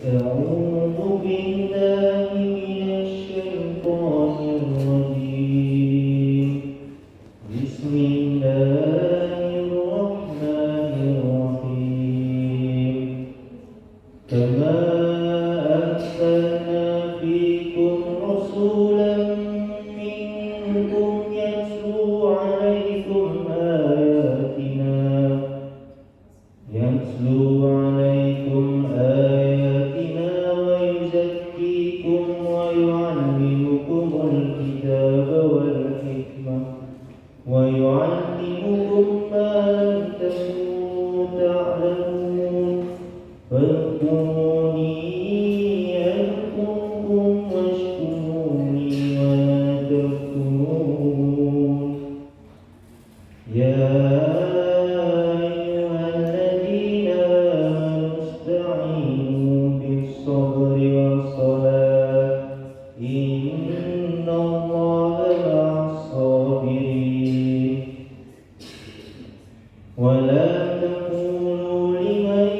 أعوذ بالله من الشيطان الرجيم. بسم الله الرحمن الرحيم. كما أرسلنا فيكم رسولا منكم يتلو عليكم آياتنا ويزكيكم ويعلمكم الكتاب والحكمة ويعلمكم ما لم تكونوا تعلمون فاذكروني أذكركم واشكروني ولا تكفرون. يا أيها الذين آمنوا استعينوا بالصبر والصلاة إن الله مع الصابرين. ولا تقولوا لمن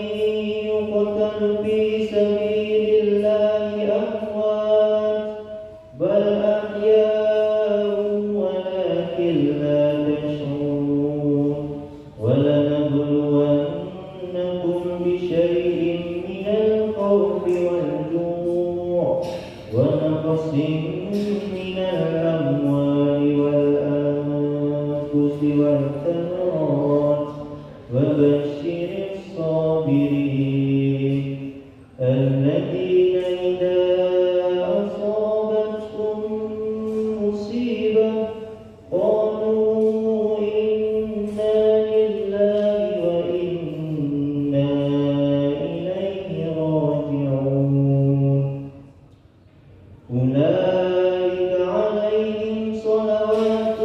يقتل في سبيل الله أموات بل أحياء ولكن لا تشعرون. ولنبلونكم بشيء من الخوف والجوع ونقص من الأموال والأنفس والثمرات وبشر الصابرين الذين إذا أصابتهم مصيبة قالوا إنا لله وإنا إليه راجعون. أولئك عليهم صلوات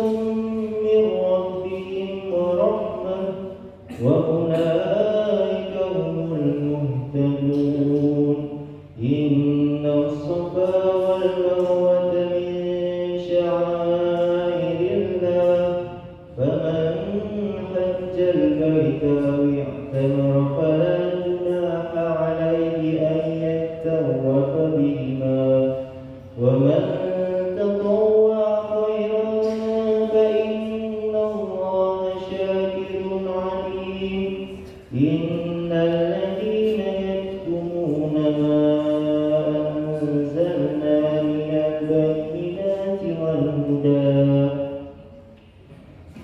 من ربهم ورحمة وأولئك هم المهتدون. إن الصفا والمروة من شعائر الله فمن حج البيت أو اعتمر فلا جناح عليه أن يطوف بهما ومن تطوع خيرا فإن الله شاكر عليم. إن الذين يكتمون ما أنزلنا من البينات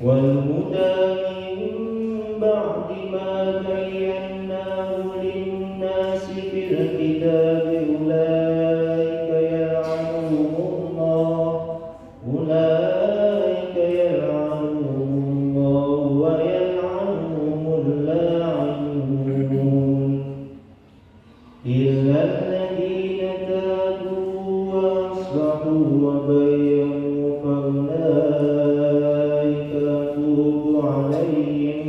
والهدى من بعد ما بيناه للناس في الكتاب أولئك يلعنهم الله ويلعنهم اللاعنون إلا الذين تابوا وأصلحوا وبينوا فأولئك أتوب عليهم